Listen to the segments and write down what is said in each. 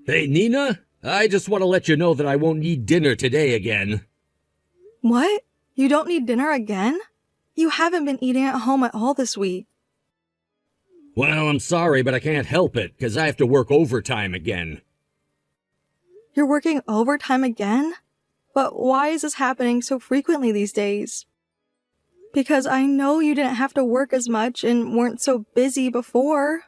Hey, Nina, I just want to let you know that I won't need dinner today again. What? You don't need dinner again? You haven't been eating at home at all this week. Well, I'm sorry, but I can't help it, because I have to work overtime again. You're working overtime again? But why is this happening so frequently these days? Because I know you didn't have to work as much and weren't so busy before.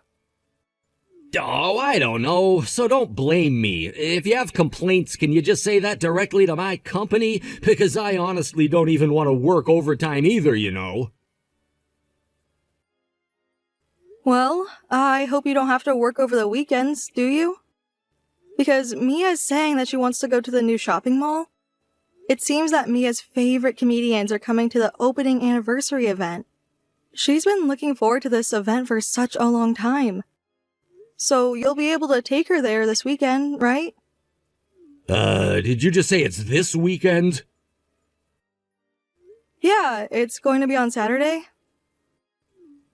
Oh, I don't know, so don't blame me. If you have complaints, can you just say that directly to my company? Because I honestly don't even want to work overtime either, you know. Well, I hope you don't have to work over the weekends, do you? Because Mia's saying that she wants to go to the new shopping mall. It seems that Mia's favorite comedians are coming to the opening anniversary event. She's been looking forward to this event for such a long time. So you'll be able to take her there this weekend, right? Did you just say it's this weekend? Yeah, it's going to be on Saturday.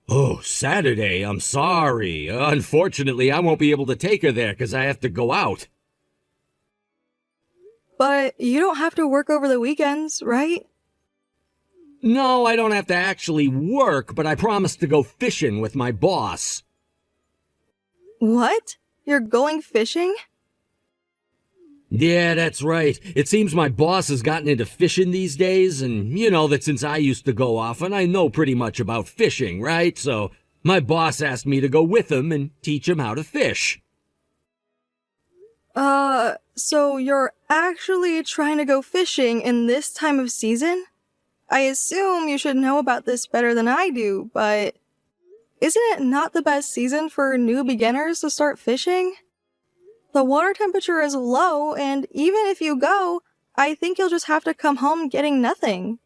Oh, Saturday, I'm sorry. Unfortunately, I won't be able to take her there because I have to go out. But you don't have to work over the weekends, right? No, I don't have to actually work, but I promised to go fishing with my boss. What? You're going fishing? Yeah, that's right. It seems my boss has gotten into fishing these days, and you know that since I used to go often, I know pretty much about fishing, right? So my boss asked me to go with him and teach him how to fish. So you're actually trying to go fishing in this time of season? I assume you should know about this better than I do, but isn't it not the best season for new beginners to start fishing? The water temperature is low, and even if you go, I think you'll just have to come home getting nothing.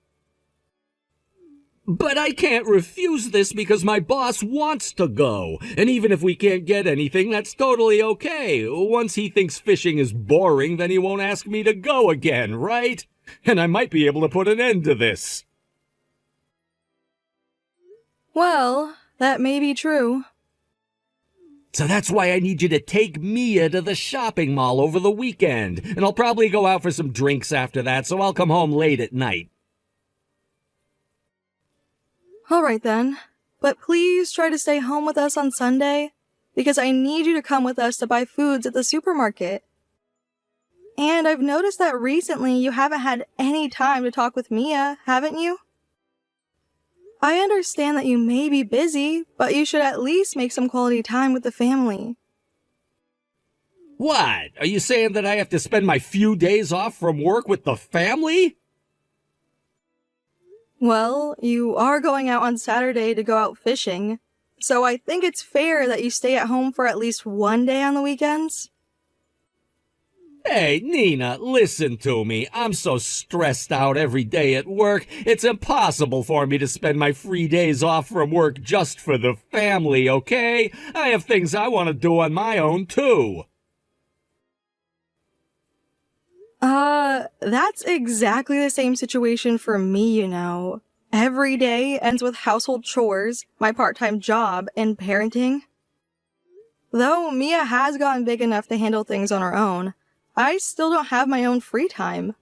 But I can't refuse this because my boss wants to go. And even if we can't get anything, that's totally okay. Once he thinks fishing is boring, then he won't ask me to go again, right? And I might be able to put an end to this. Well, that may be true. So that's why I need you to take Mia to the shopping mall over the weekend. And I'll probably go out for some drinks after that, so I'll come home late at night. Alright then, but please try to stay home with us on Sunday, because I need you to come with us to buy foods at the supermarket. And I've noticed that recently you haven't had any time to talk with Mia, haven't you? I understand that you may be busy, but you should at least make some quality time with the family. What? Are you saying that I have to spend my few days off from work with the family? Well, you are going out on Saturday to go out fishing, so I think it's fair that you stay at home for at least one day on the weekends. Hey, Nina, listen to me. I'm so stressed out every day at work, it's impossible for me to spend my free days off from work just for the family, okay? I have things I want to do on my own, too. That's exactly the same situation for me, you know. Every day ends with household chores, my part-time job, and parenting. Though Mia has gotten big enough to handle things on her own, I still don't have my own free time.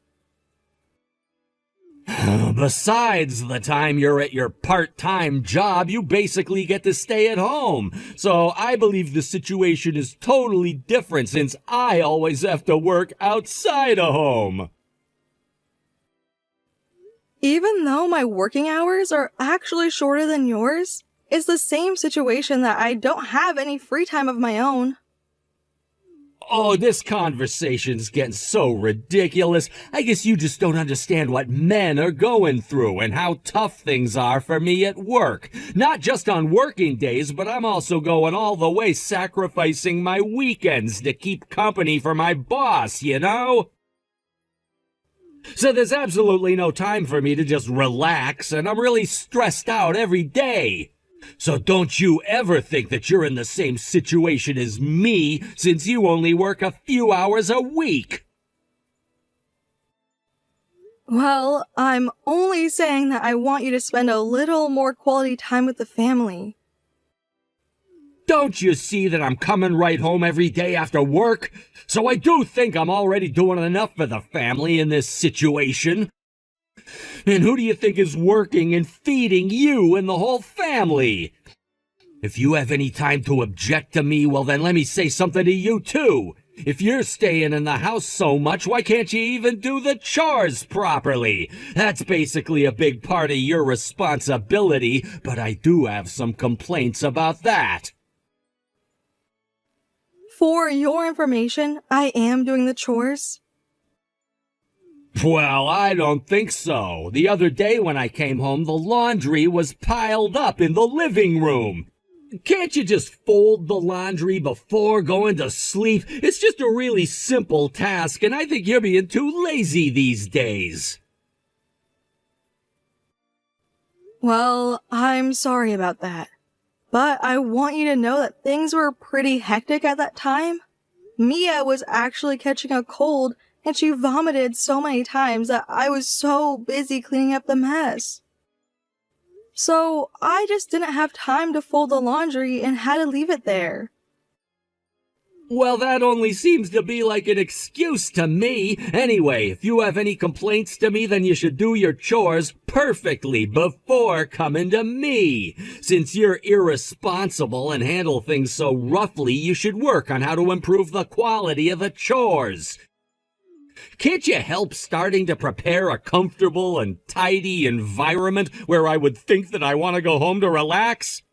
Besides the time you're at your part-time job, you basically get to stay at home. So I believe the situation is totally different since I always have to work outside of home. Even though my working hours are actually shorter than yours, it's the same situation that I don't have any free time of my own. Oh, this conversation's getting so ridiculous. I guess you just don't understand what men are going through and how tough things are for me at work. Not just on working days, but I'm also going all the way sacrificing my weekends to keep company for my boss, you know? So there's absolutely no time for me to just relax, and I'm really stressed out every day. So don't you ever think that you're in the same situation as me, since you only work a few hours a week. Well, I'm only saying that I want you to spend a little more quality time with the family. Don't you see that I'm coming right home every day after work? So I do think I'm already doing enough for the family in this situation. And who do you think is working and feeding you and the whole family? If you have any time to object to me, well then let me say something to you too. If you're staying in the house so much, why can't you even do the chores properly? That's basically a big part of your responsibility, but I do have some complaints about that. For your information, I am doing the chores. Well, I don't think so. The other day when I came home, the laundry was piled up in the living room. Can't you just fold the laundry before going to sleep? It's just a really simple task, and I think you're being too lazy these days. Well, I'm sorry about that. But I want you to know that things were pretty hectic at that time. Mia was actually catching a cold, and she vomited so many times that I was so busy cleaning up the mess. So I just didn't have time to fold the laundry and had to leave it there. Well, that only seems to be like an excuse to me. Anyway, if you have any complaints to me, then you should do your chores perfectly before coming to me. Since you're irresponsible and handle things so roughly, you should work on how to improve the quality of the chores. Can't you help starting to prepare a comfortable and tidy environment where I would think that I want to go home to relax?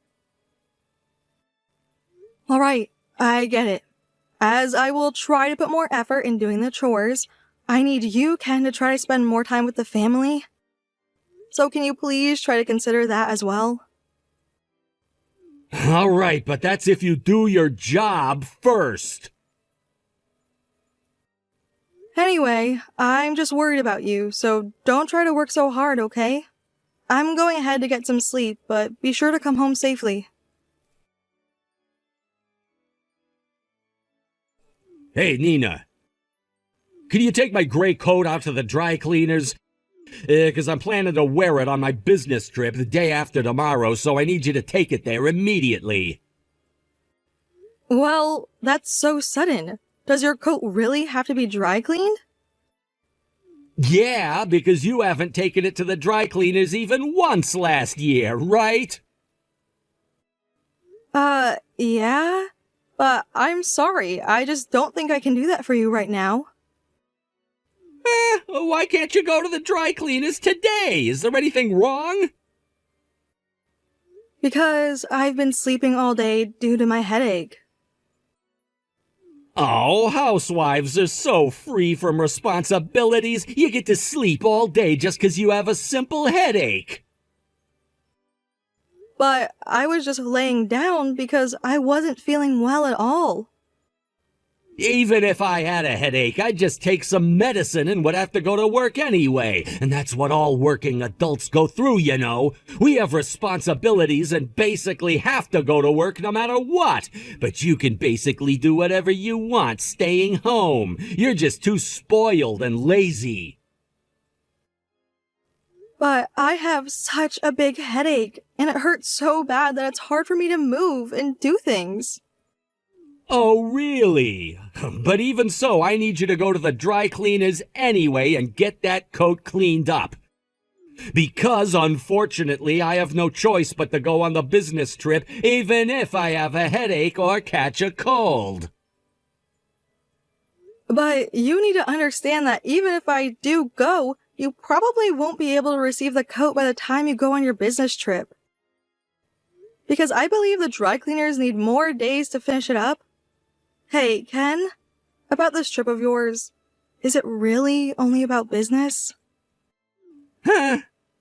All right, I get it. As I will try to put more effort in doing the chores, I need you, Ken, to try to spend more time with the family. So can you please try to consider that as well? All right, but that's if you do your job first. Anyway, I'm just worried about you, so don't try to work so hard, okay? I'm going ahead to get some sleep, but be sure to come home safely. Hey, Nina. Can you take my gray coat out to the dry cleaners? 'Cause I'm planning to wear it on my business trip the day after tomorrow, so I need you to take it there immediately. Well, that's so sudden. Does your coat really have to be dry cleaned? Yeah, because you haven't taken it to the dry cleaners even once last year, right? Yeah? But I'm sorry, I just don't think I can do that for you right now. Why can't you go to the dry cleaners today? Is there anything wrong? Because I've been sleeping all day due to my headache. Oh, housewives are so free from responsibilities. You get to sleep all day just 'cause you have a simple headache. But I was just laying down because I wasn't feeling well at all. Even if I had a headache, I'd just take some medicine and would have to go to work anyway. And that's what all working adults go through, you know. We have responsibilities and basically have to go to work no matter what. But you can basically do whatever you want staying home. You're just too spoiled and lazy. But I have such a big headache, and it hurts so bad that it's hard for me to move and do things. Oh, really? But even so, I need you to go to the dry cleaners anyway and get that coat cleaned up. Because, unfortunately, I have no choice but to go on the business trip, even if I have a headache or catch a cold. But you need to understand that even if I do go, you probably won't be able to receive the coat by the time you go on your business trip. Because I believe the dry cleaners need more days to finish it up. Hey, Ken, about this trip of yours, is it really only about business? Huh?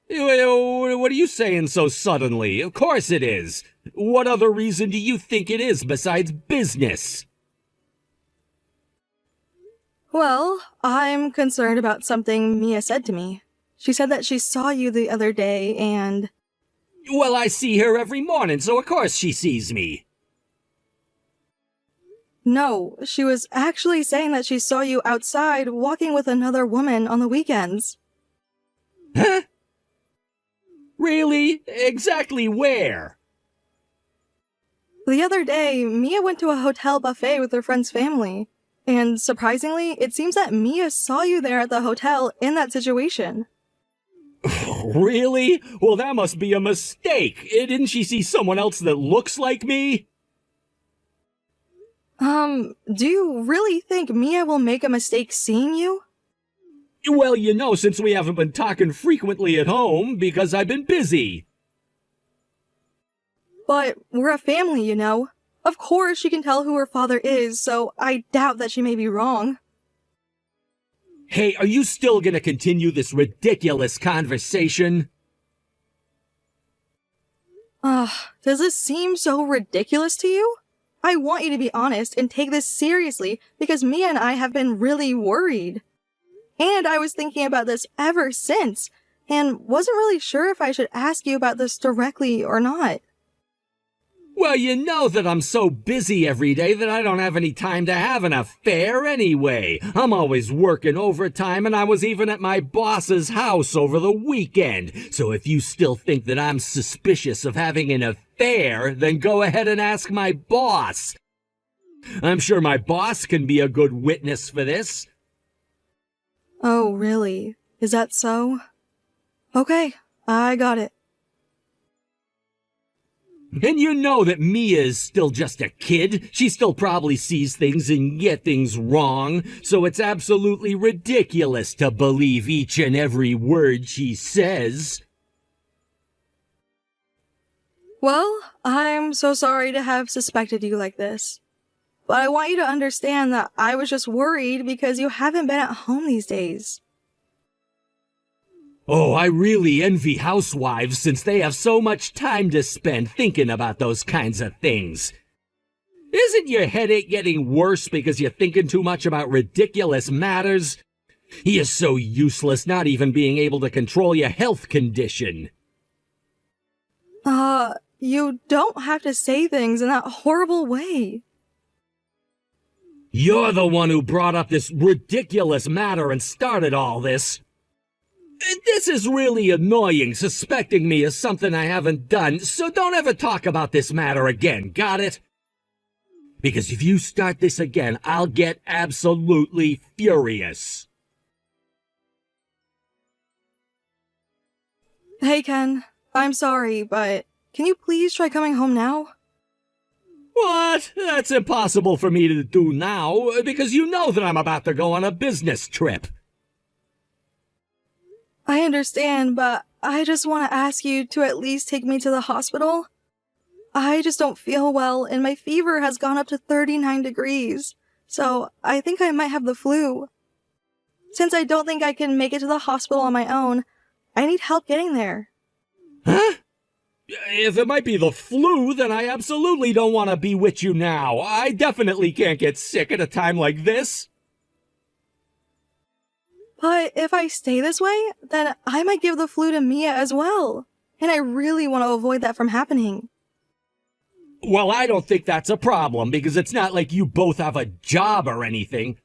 What are you saying so suddenly? Of course it is. What other reason do you think it is besides business? Well, I'm concerned about something Mia said to me. She said that she saw you the other day and... Well, I see her every morning, so of course she sees me. No, she was actually saying that she saw you outside walking with another woman on the weekends. Huh? Really? Exactly where? The other day, Mia went to a hotel buffet with her friend's family. And surprisingly, it seems that Mia saw you there at the hotel in that situation. Really? Well, that must be a mistake. Didn't she see someone else that looks like me? Do you really think Mia will make a mistake seeing you? Well, since we haven't been talking frequently at home, because I've been busy. But we're a family, you know. Of course she can tell who her father is, so I doubt that she may be wrong. Hey, are you still gonna continue this ridiculous conversation? Does this seem so ridiculous to you? I want you to be honest and take this seriously because Mia and I have been really worried. And I was thinking about this ever since, and wasn't really sure if I should ask you about this directly or not. Well, you know that I'm so busy every day that I don't have any time to have an affair anyway. I'm always working overtime, and I was even at my boss's house over the weekend. So if you still think that I'm suspicious of having an affair, then go ahead and ask my boss. I'm sure my boss can be a good witness for this. Oh, really? Is that so? Okay, I got it. And you know that Mia is still just a kid. She still probably sees things and get things wrong. So it's absolutely ridiculous to believe each and every word she says. Well, I'm so sorry to have suspected you like this. But I want you to understand that I was just worried because you haven't been at home these days. Oh, I really envy housewives since they have so much time to spend thinking about those kinds of things. Isn't your headache getting worse because you're thinking too much about ridiculous matters? You're so useless not even being able to control your health condition. You don't have to say things in that horrible way. You're the one who brought up this ridiculous matter and started all this. This is really annoying, suspecting me of something I haven't done, so don't ever talk about this matter again, got it? Because if you start this again, I'll get absolutely furious. Hey, Ken. I'm sorry, but can you please try coming home now? What? That's impossible for me to do now, because you know that I'm about to go on a business trip. I understand, but I just want to ask you to at least take me to the hospital. I just don't feel well, and my fever has gone up to 39 degrees, so I think I might have the flu. Since I don't think I can make it to the hospital on my own, I need help getting there. Huh? If it might be the flu, then I absolutely don't want to be with you now. I definitely can't get sick at a time like this. But if I stay this way, then I might give the flu to Mia as well. And I really want to avoid that from happening. Well, I don't think that's a problem, because it's not like you both have a job or anything.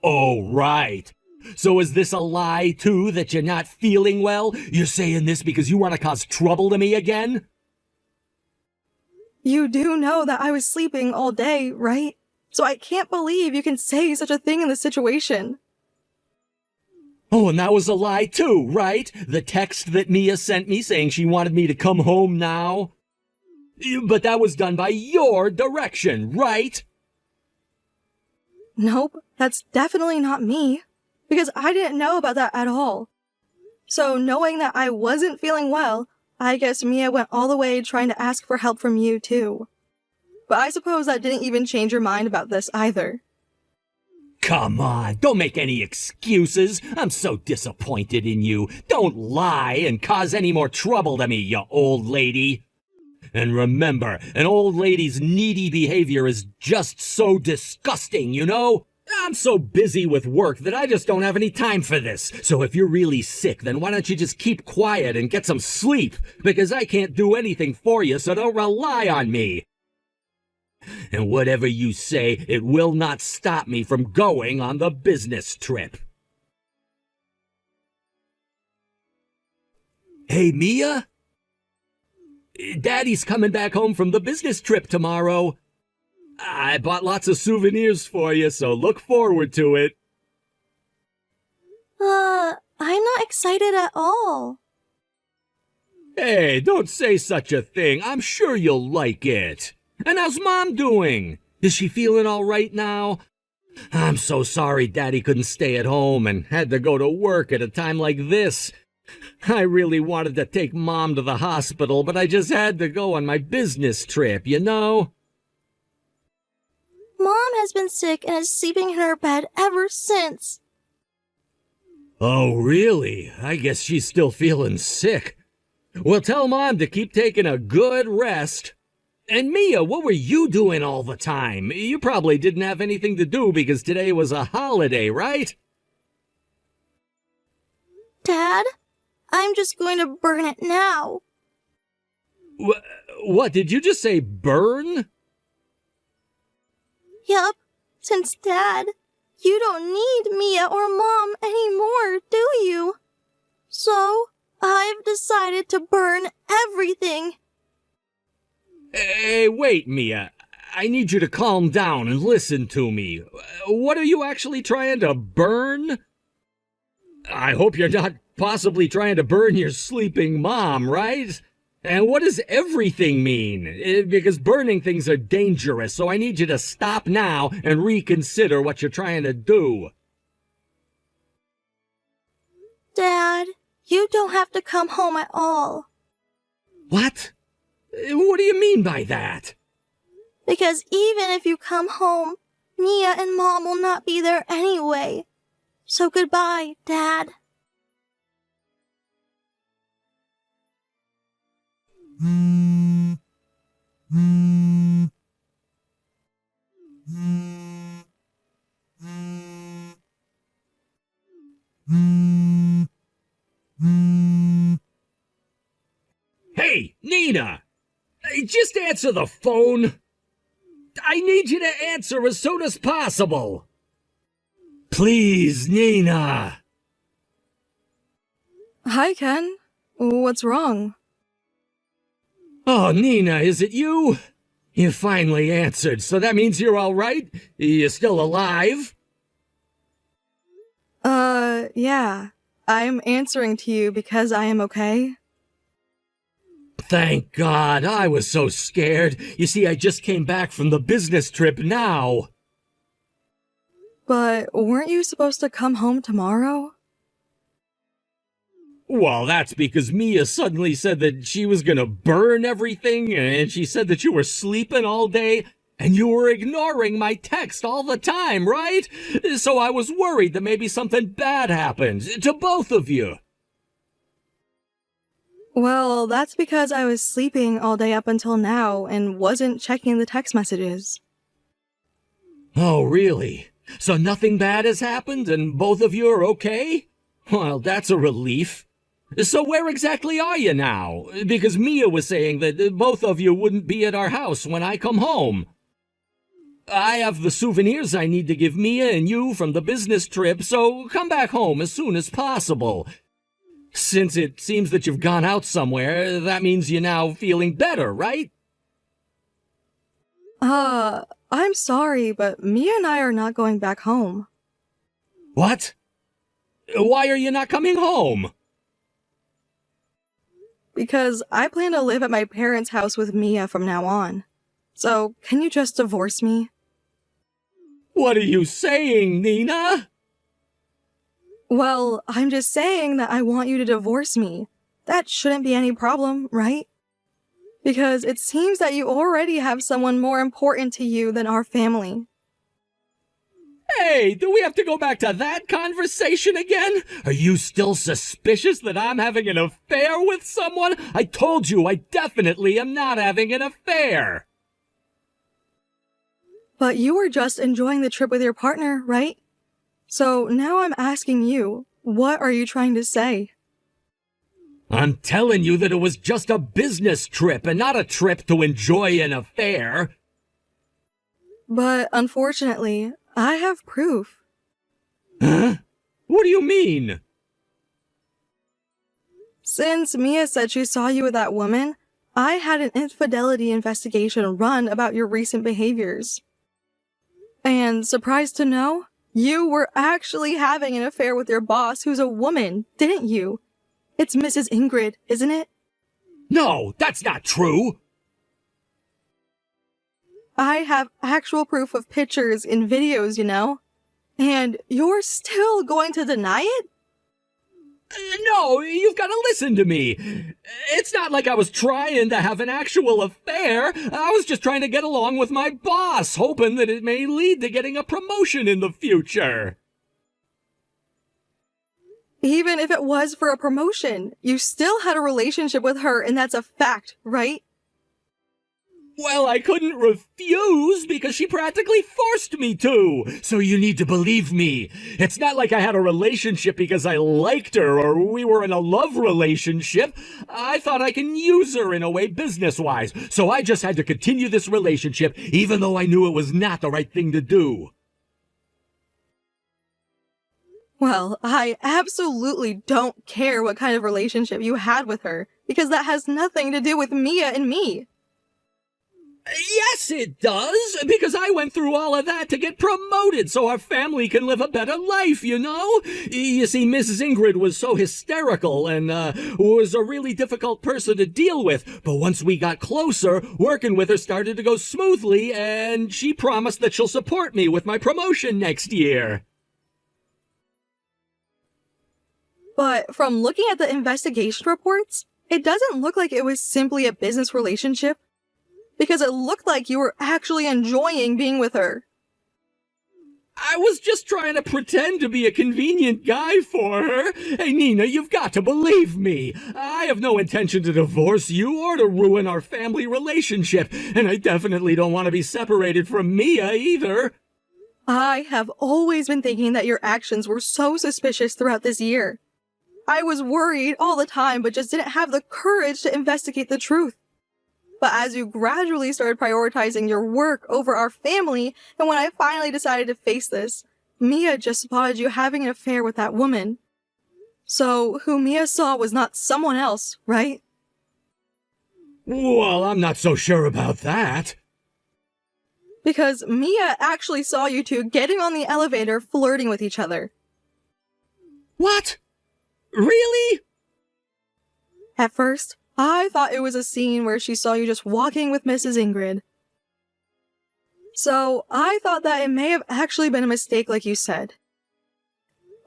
Oh, right. So is this a lie, too, that you're not feeling well? You're saying this because you want to cause trouble to me again? You do know that I was sleeping all day, right? So I can't believe you can say such a thing in this situation. Oh, and that was a lie, too, right? The text that Mia sent me saying she wanted me to come home now? But that was done by your direction, right? Nope, that's definitely not me. Because I didn't know about that at all. So knowing that I wasn't feeling well, I guess Mia went all the way trying to ask for help from you too. But I suppose that didn't even change your mind about this either. Come on, don't make any excuses. I'm so disappointed in you. Don't lie and cause any more trouble to me, you old lady. And remember, an old lady's needy behavior is just so disgusting, you know? I'm so busy with work that I just don't have any time for this. So if you're really sick, then why don't you just keep quiet and get some sleep? Because I can't do anything for you, so don't rely on me. And whatever you say, it will not stop me from going on the business trip. Hey, Mia? Daddy's coming back home from the business trip tomorrow. I bought lots of souvenirs for you, so look forward to it. I'm not excited at all. Hey, don't say such a thing. I'm sure you'll like it. And how's Mom doing? Is she feeling all right now? I'm so sorry Daddy couldn't stay at home and had to go to work at a time like this. I really wanted to take Mom to the hospital, but I just had to go on my business trip, you know? Mom has been sick and is sleeping in her bed ever since. Oh, really? I guess she's still feeling sick. Well, tell Mom to keep taking a good rest. And Mia, what were you doing all the time? You probably didn't have anything to do because today was a holiday, right? Dad, I'm just going to burn it now. What, did you just say burn? Yup, since Dad, you don't need Mia or Mom anymore, do you? So, I've decided to burn everything. Hey, wait, Mia. I need you to calm down and listen to me. What are you actually trying to burn? I hope you're not possibly trying to burn your sleeping mom, right? And what does everything mean? Because burning things are dangerous, so I need you to stop now and reconsider what you're trying to do. Dad, you don't have to come home at all. What? What do you mean by that? Because even if you come home, Mia and Mom will not be there anyway. So goodbye, Dad. Hey, Nina! Just answer the phone! I need you to answer as soon as possible! Please, Nina! Hi, Ken. What's wrong? Oh, Nina, is it you? You finally answered, so that means you're all right? You're still alive? Yeah. I'm answering to you because I am okay. Thank God, I was so scared. You see, I just came back from the business trip now. But weren't you supposed to come home tomorrow? Well, that's because Mia suddenly said that she was gonna burn everything, and she said that you were sleeping all day, and you were ignoring my text all the time, right? So I was worried that maybe something bad happened to both of you. Well, that's because I was sleeping all day up until now and wasn't checking the text messages. Oh, really? So nothing bad has happened, and both of you are okay? Well, that's a relief. So where exactly are you now? Because Mia was saying that both of you wouldn't be at our house when I come home. I have the souvenirs I need to give Mia and you from the business trip, so come back home as soon as possible. Since it seems that you've gone out somewhere, that means you're now feeling better, right? I'm sorry, but Mia and I are not going back home. What? Why are you not coming home? Because I plan to live at my parents' house with Mia from now on. So, can you just divorce me? What are you saying, Nina? Well, I'm just saying that I want you to divorce me. That shouldn't be any problem, right? Because it seems that you already have someone more important to you than our family. Hey, do we have to go back to that conversation again? Are you still suspicious that I'm having an affair with someone? I told you I definitely am not having an affair. But you were just enjoying the trip with your partner, right? So now I'm asking you, what are you trying to say? I'm telling you that it was just a business trip and not a trip to enjoy an affair. But unfortunately, I have proof. Huh? What do you mean? Since Mia said she saw you with that woman, I had an infidelity investigation run about your recent behaviors. And surprised to know, you were actually having an affair with your boss who's a woman, didn't you? It's Mrs. Ingrid, isn't it? No, that's not true. I have actual proof of pictures and videos, you know? And you're still going to deny it? No, you've got to listen to me. It's not like I was trying to have an actual affair. I was just trying to get along with my boss, hoping that it may lead to getting a promotion in the future. Even if it was for a promotion, you still had a relationship with her, and that's a fact, right? Well, I couldn't refuse because she practically forced me to. So you need to believe me. It's not like I had a relationship because I liked her or we were in a love relationship. I thought I can use her in a way business-wise. So I just had to continue this relationship even though I knew it was not the right thing to do. Well, I absolutely don't care what kind of relationship you had with her, because that has nothing to do with Mia and me. Yes, it does, because I went through all of that to get promoted so our family can live a better life, you know? You see, Mrs. Ingrid was so hysterical and was a really difficult person to deal with, but once we got closer, working with her started to go smoothly, and she promised that she'll support me with my promotion next year. But from looking at the investigation reports, it doesn't look like it was simply a business relationship, because it looked like you were actually enjoying being with her. I was just trying to pretend to be a convenient guy for her. Hey, Nina, you've got to believe me. I have no intention to divorce you or to ruin our family relationship, and I definitely don't want to be separated from Mia either. I have always been thinking that your actions were so suspicious throughout this year. I was worried all the time, but just didn't have the courage to investigate the truth. But as you gradually started prioritizing your work over our family, and when I finally decided to face this, Mia just spotted you having an affair with that woman. So, who Mia saw was not someone else, right? Well, I'm not so sure about that. Because Mia actually saw you two getting on the elevator flirting with each other. What? Really? At first, I thought it was a scene where she saw you just walking with Mrs. Ingrid. So, I thought that it may have actually been a mistake like you said.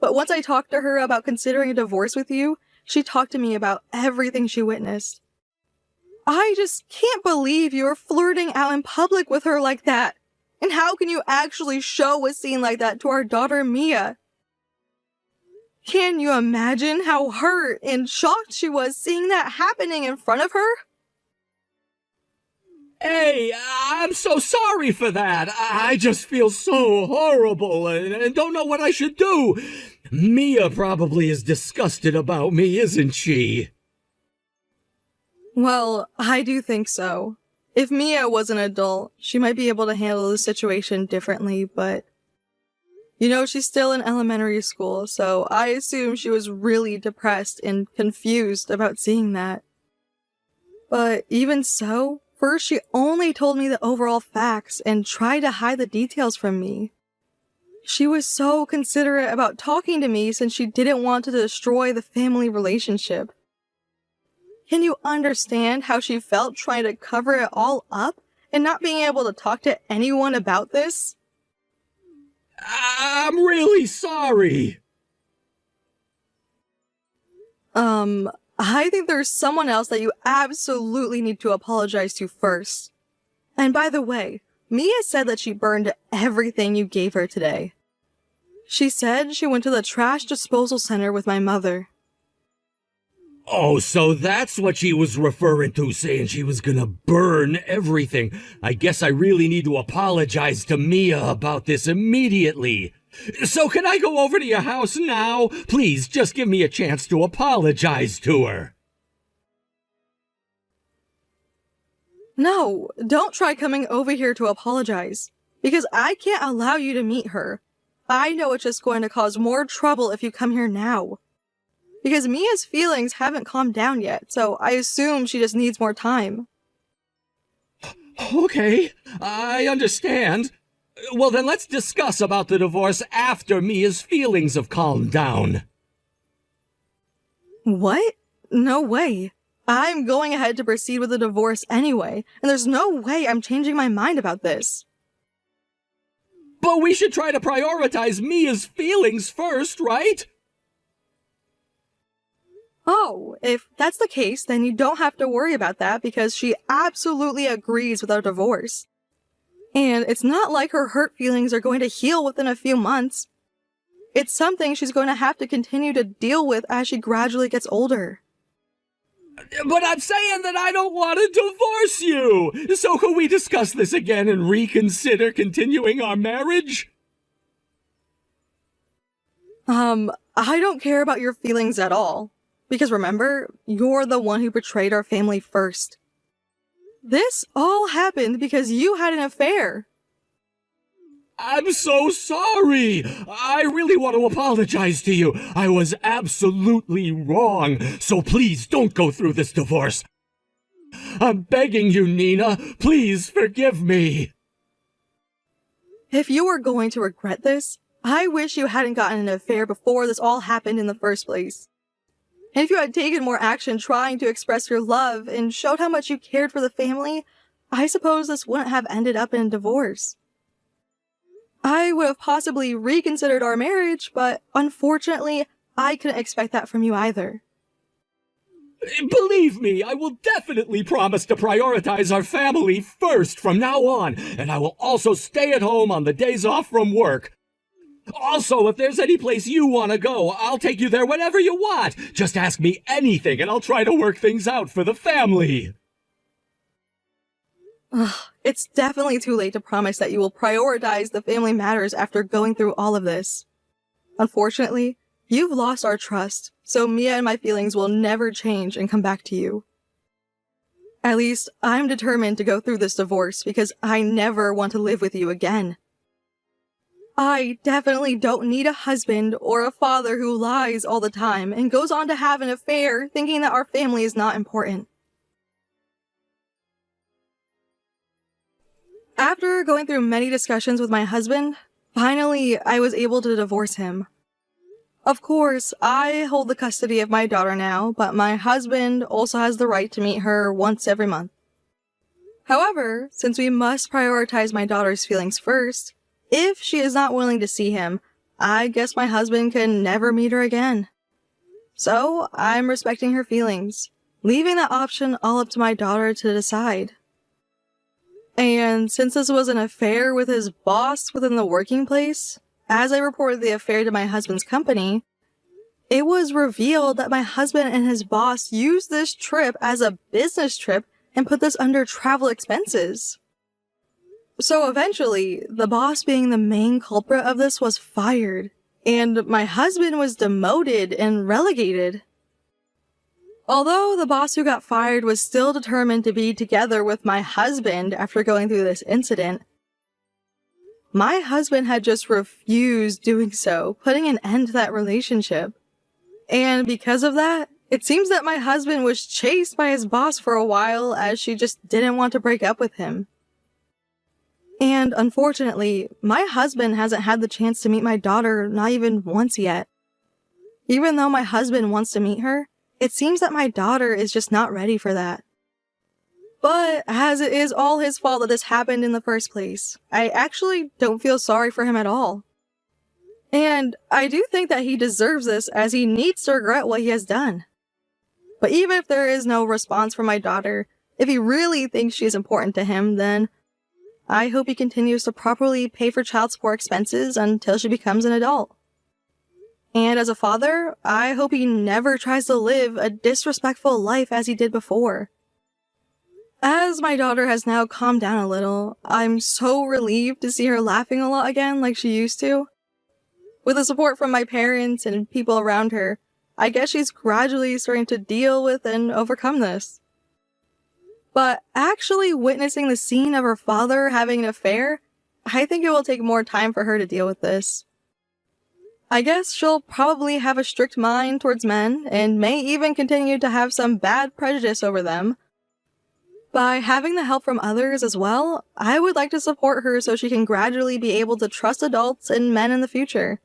But once I talked to her about considering a divorce with you, she talked to me about everything she witnessed. I just can't believe you were flirting out in public with her like that. And how can you actually show a scene like that to our daughter Mia? Can you imagine how hurt and shocked she was seeing that happening in front of her? Hey, I'm so sorry for that. I just feel so horrible and don't know what I should do. Mia probably is disgusted about me, isn't she? Well, I do think so. If Mia was an adult, she might be able to handle the situation differently, but... You know, she's still in elementary school, so I assume she was really depressed and confused about seeing that. But even so, first she only told me the overall facts and tried to hide the details from me. She was so considerate about talking to me since she didn't want to destroy the family relationship. Can you understand how she felt trying to cover it all up and not being able to talk to anyone about this? I'm really sorry. I think there's someone else that you absolutely need to apologize to first. And by the way, Mia said that she burned everything you gave her today. She said she went to the trash disposal center with my mother. Oh, so that's what she was referring to, saying she was gonna burn everything. I guess I really need to apologize to Mia about this immediately. So can I go over to your house now? Please, just give me a chance to apologize to her. No, don't try coming over here to apologize, because I can't allow you to meet her. I know it's just going to cause more trouble if you come here now. because Mia's feelings haven't calmed down yet, so I assume she just needs more time. Okay, I understand. Well, then let's discuss about the divorce after Mia's feelings have calmed down. What? No way. I'm going ahead to proceed with the divorce anyway, and there's no way I'm changing my mind about this. But we should try to prioritize Mia's feelings first, right? Oh, if that's the case, then you don't have to worry about that because she absolutely agrees with our divorce. And it's not like her hurt feelings are going to heal within a few months. It's something she's going to have to continue to deal with as she gradually gets older. But I'm saying that I don't want to divorce you! So can we discuss this again and reconsider continuing our marriage? I don't care about your feelings at all. Because remember, you're the one who betrayed our family first. This all happened because you had an affair. I'm so sorry! I really want to apologize to you. I was absolutely wrong. So please don't go through this divorce. I'm begging you, Nina. Please forgive me. If you were going to regret this, I wish you hadn't gotten an affair before this all happened in the first place. And if you had taken more action trying to express your love and showed how much you cared for the family, I suppose this wouldn't have ended up in a divorce. I would have possibly reconsidered our marriage, but unfortunately, I couldn't expect that from you either. Believe me, I will definitely promise to prioritize our family first from now on, and I will also stay at home on the days off from work. Also, if there's any place you want to go, I'll take you there whenever you want. Just ask me anything and I'll try to work things out for the family. It's definitely too late to promise that you will prioritize the family matters after going through all of this. Unfortunately, you've lost our trust, so Mia and my feelings will never change and come back to you. At least, I'm determined to go through this divorce because I never want to live with you again. I definitely don't need a husband or a father who lies all the time and goes on to have an affair thinking that our family is not important. After going through many discussions with my husband, finally I was able to divorce him. Of course, I hold the custody of my daughter now, but my husband also has the right to meet her once every month. However, since we must prioritize my daughter's feelings first, if she is not willing to see him, I guess my husband can never meet her again. So, I'm respecting her feelings, leaving that option all up to my daughter to decide. And since this was an affair with his boss within the working place, as I reported the affair to my husband's company, it was revealed that my husband and his boss used this trip as a business trip and put this under travel expenses. So eventually, the boss being the main culprit of this was fired, and my husband was demoted and relegated. Although the boss who got fired was still determined to be together with my husband after going through this incident, my husband had just refused doing so, putting an end to that relationship. And because of that, it seems that my husband was chased by his boss for a while as she just didn't want to break up with him. And unfortunately, my husband hasn't had the chance to meet my daughter not even once yet. Even though my husband wants to meet her, it seems that my daughter is just not ready for that. But as it is all his fault that this happened in the first place, I actually don't feel sorry for him at all. And I do think that he deserves this as he needs to regret what he has done. But even if there is no response from my daughter, if he really thinks she is important to him, then I hope he continues to properly pay for child support expenses until she becomes an adult. And as a father, I hope he never tries to live a disrespectful life as he did before. As my daughter has now calmed down a little, I'm so relieved to see her laughing a lot again like she used to. With the support from my parents and people around her, I guess she's gradually starting to deal with and overcome this. But actually witnessing the scene of her father having an affair, I think it will take more time for her to deal with this. I guess she'll probably have a strict mind towards men and may even continue to have some bad prejudice over them. By having the help from others as well, I would like to support her so she can gradually be able to trust adults and men in the future.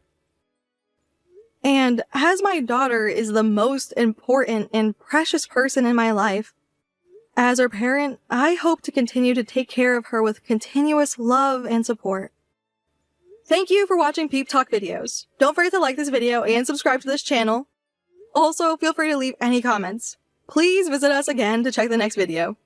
And as my daughter is the most important and precious person in my life, as her parent, I hope to continue to take care of her with continuous love and support. Thank you for watching Peep Talk videos. Don't forget to like this video and subscribe to this channel. Also, feel free to leave any comments. Please visit us again to check the next video.